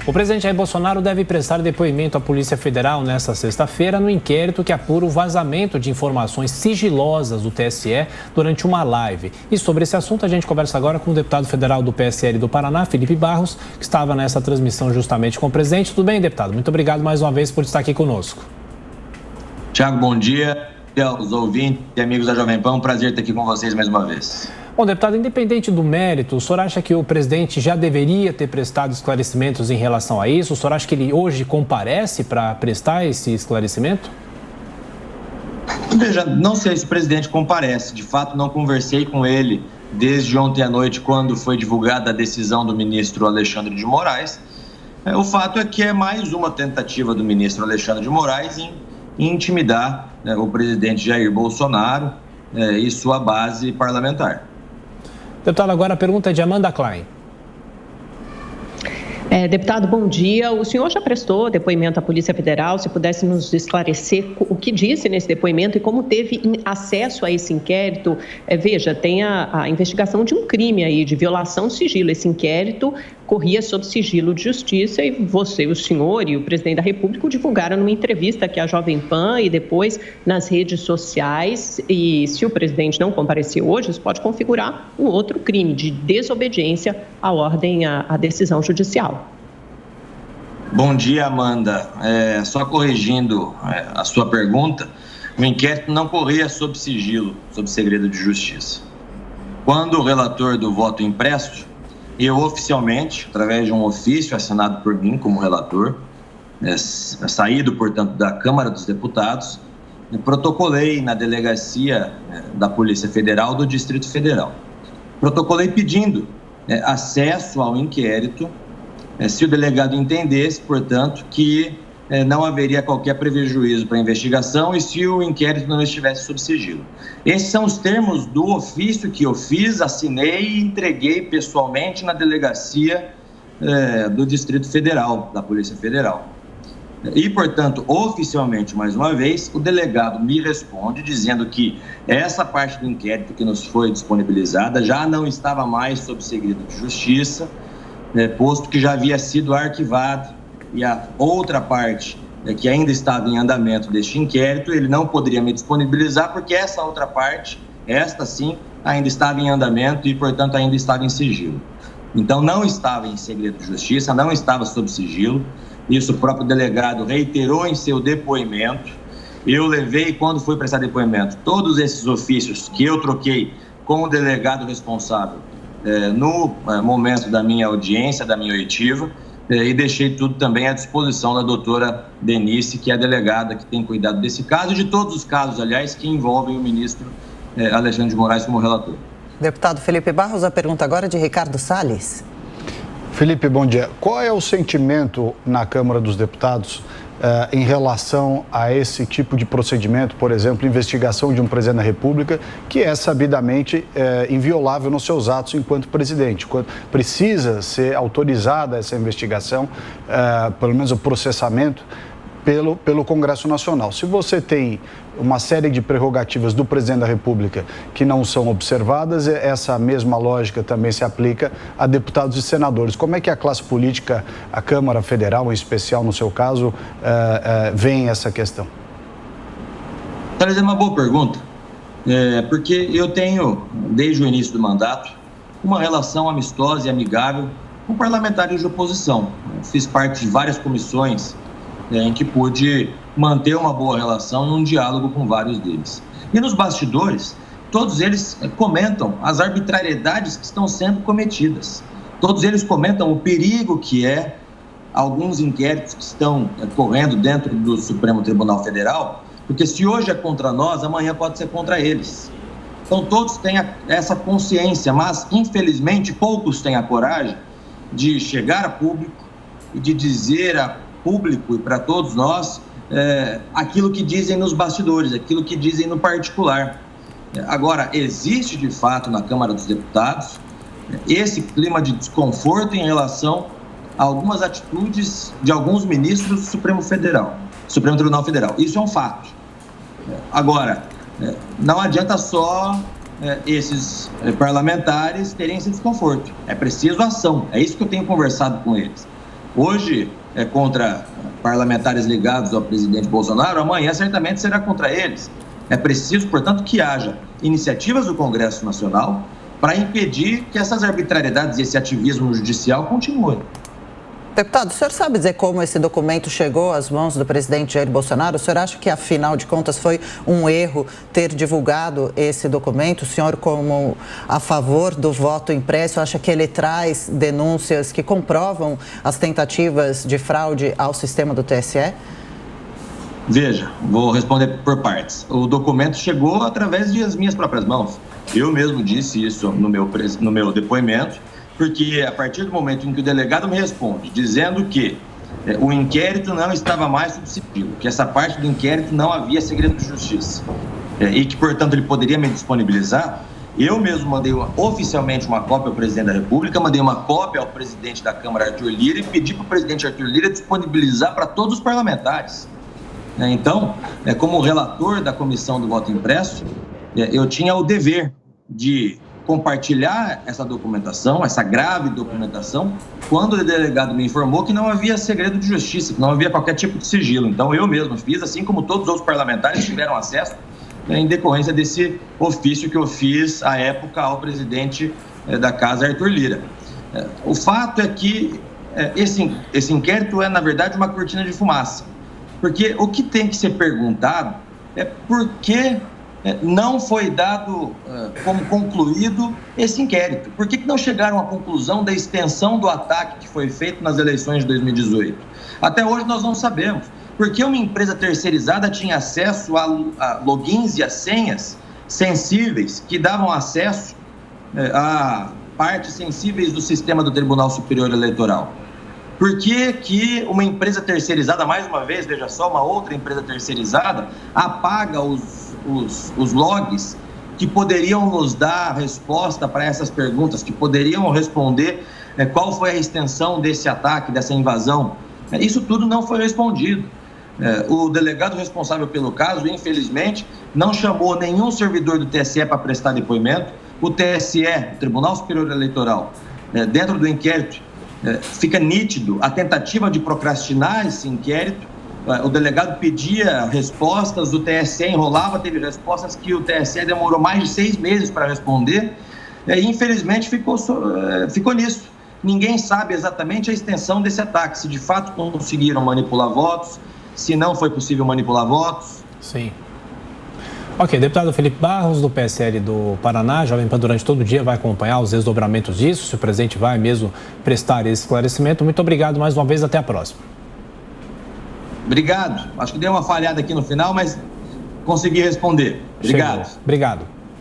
O presidente Jair Bolsonaro deve prestar depoimento à Polícia Federal nesta sexta-feira no inquérito que apura o vazamento de informações sigilosas do TSE durante uma live. E sobre esse assunto a gente conversa agora com o deputado federal do PSL do Paraná, Felipe Barros, que estava nessa transmissão justamente com o presidente. Tudo bem, deputado? Muito obrigado mais uma vez por estar aqui conosco. Tiago, bom dia. Aos ouvintes e amigos da Jovem Pan, um prazer estar aqui com vocês mais uma vez. Bom, deputado, independente do mérito, o senhor acha que o presidente já deveria ter prestado esclarecimentos em relação a isso? O senhor acha que ele hoje comparece para prestar esse esclarecimento? Veja, não sei se o presidente comparece. De fato, não conversei com ele desde ontem à noite, quando foi divulgada a decisão do ministro Alexandre de Moraes. O fato é que é mais uma tentativa do ministro Alexandre de Moraes em intimidar o presidente Jair Bolsonaro e sua base parlamentar. Deputado, agora a pergunta é de Amanda Klein. Deputado, bom dia. O senhor já prestou depoimento à Polícia Federal? Se pudesse nos esclarecer o que disse nesse depoimento e como teve acesso a esse inquérito. Veja, tem a investigação de um crime aí, de violação de sigilo. Esse inquérito corria sob sigilo de justiça e você, o senhor e o presidente da República o divulgaram numa entrevista aqui à Jovem Pan e depois nas redes sociais. E se o presidente não comparecer hoje, isso pode configurar um outro crime de desobediência à ordem, à decisão judicial. Bom dia, Amanda. Só corrigindo a sua pergunta, o inquérito não corria sob sigilo, sob segredo de justiça. Quando o relator do voto impresso, eu oficialmente, através de um ofício assinado por mim como relator, saído, portanto, da Câmara dos Deputados, protocolei na delegacia da Polícia Federal do Distrito Federal. Protocolei pedindo acesso ao inquérito, se o delegado entendesse, portanto, que não haveria qualquer prejuízo para a investigação e se o inquérito não estivesse sob sigilo. Esses são os termos do ofício que eu fiz, assinei e entreguei pessoalmente na delegacia do Distrito Federal, da Polícia Federal. E, portanto, oficialmente, mais uma vez, o delegado me responde dizendo que essa parte do inquérito que nos foi disponibilizada já não estava mais sob segredo de justiça, posto que já havia sido arquivado. E a outra parte que ainda estava em andamento deste inquérito, ele não poderia me disponibilizar porque essa outra parte, esta sim, ainda estava em andamento e, portanto, ainda estava em sigilo. Então, não estava em segredo de justiça, não estava sob sigilo. Isso o próprio delegado reiterou em seu depoimento. Eu levei, quando fui prestar depoimento, todos esses ofícios que eu troquei com o delegado responsável no momento da minha audiência, da minha oitiva, e deixei tudo também à disposição da doutora Denise, que é a delegada que tem cuidado desse caso e de todos os casos, aliás, que envolvem o ministro Alexandre de Moraes como relator. Deputado Felipe Barros, a pergunta agora é de Ricardo Salles. Felipe, bom dia. Qual é o sentimento na Câmara dos Deputados em relação a esse tipo de procedimento, por exemplo, investigação de um presidente da República, que é sabidamente inviolável nos seus atos enquanto presidente? Precisa ser autorizada essa investigação, pelo menos o processamento, pelo Congresso Nacional. Se você tem uma série de prerrogativas do presidente da República que não são observadas, essa mesma lógica também se aplica a deputados e senadores. Como é que a classe política, a Câmara Federal, em especial no seu caso, vê essa questão? É uma boa pergunta, porque eu tenho, desde o início do mandato, uma relação amistosa e amigável com parlamentares de oposição. Fiz parte de várias comissões em que pude manter uma boa relação e um diálogo com vários deles. E nos bastidores, todos eles comentam as arbitrariedades que estão sendo cometidas. Todos eles comentam o perigo que é alguns inquéritos que estão correndo dentro do Supremo Tribunal Federal, porque se hoje é contra nós, amanhã pode ser contra eles. Então todos têm essa consciência, mas infelizmente poucos têm a coragem de chegar a público e de dizer a público e para todos nós aquilo que dizem nos bastidores, aquilo que dizem no particular. Agora, existe de fato na Câmara dos Deputados esse clima de desconforto em relação a algumas atitudes de alguns ministros do Supremo Tribunal Federal. Isso é um fato. Agora, não adianta só esses parlamentares terem esse desconforto. É preciso ação. É isso que eu tenho conversado com eles. Hoje é contra parlamentares ligados ao presidente Bolsonaro, amanhã certamente será contra eles. É preciso, portanto, que haja iniciativas do Congresso Nacional para impedir que essas arbitrariedades e esse ativismo judicial continuem. Deputado, o senhor sabe dizer como esse documento chegou às mãos do presidente Jair Bolsonaro? O senhor acha que, afinal de contas, foi um erro ter divulgado esse documento? O senhor, como a favor do voto impresso, acha que ele traz denúncias que comprovam as tentativas de fraude ao sistema do TSE? Veja, vou responder por partes. O documento chegou através das minhas próprias mãos. Eu mesmo disse isso no meu depoimento, porque a partir do momento em que o delegado me responde dizendo que o inquérito não estava mais sob sigilo, que essa parte do inquérito não havia segredo de justiça e que, portanto, ele poderia me disponibilizar, eu mesmo mandei oficialmente uma cópia ao presidente da República, mandei uma cópia ao presidente da Câmara, Arthur Lira, e pedi para o presidente Arthur Lira disponibilizar para todos os parlamentares. Então, como relator da comissão do voto impresso, eu tinha o dever de compartilhar essa documentação, essa grave documentação, quando o delegado me informou que não havia segredo de justiça, que não havia qualquer tipo de sigilo. Então, eu mesmo fiz, assim como todos os outros parlamentares tiveram acesso, em decorrência desse ofício que eu fiz, à época, ao presidente da Casa, Arthur Lira. O fato é que esse inquérito é, na verdade, uma cortina de fumaça, porque o que tem que ser perguntado é por que não foi dado como concluído esse inquérito. Por que não chegaram à conclusão da extensão do ataque que foi feito nas eleições de 2018? Até hoje nós não sabemos. Por que uma empresa terceirizada tinha acesso a logins e a senhas sensíveis que davam acesso a partes sensíveis do sistema do Tribunal Superior Eleitoral? Por que uma empresa terceirizada, mais uma vez, veja só, uma outra empresa terceirizada, apaga os logs que poderiam nos dar resposta para essas perguntas, que poderiam responder qual foi a extensão desse ataque, dessa invasão? Isso tudo não foi respondido. O delegado responsável pelo caso, infelizmente, não chamou nenhum servidor do TSE para prestar depoimento. O TSE, o Tribunal Superior Eleitoral, dentro do inquérito, fica nítido a tentativa de procrastinar esse inquérito. O delegado pedia respostas, o TSE enrolava, teve respostas que o TSE demorou mais de 6 meses para responder, e infelizmente ficou nisso. Ninguém sabe exatamente a extensão desse ataque, se de fato conseguiram manipular votos, se não foi possível manipular votos. Sim. Ok, deputado Felipe Barros, do PSL do Paraná, Jovem Pan durante todo o dia vai acompanhar os desdobramentos disso, se o presidente vai mesmo prestar esse esclarecimento. Muito obrigado mais uma vez, até a próxima. Obrigado. Acho que deu uma falhada aqui no final, mas consegui responder. Obrigado. Obrigado.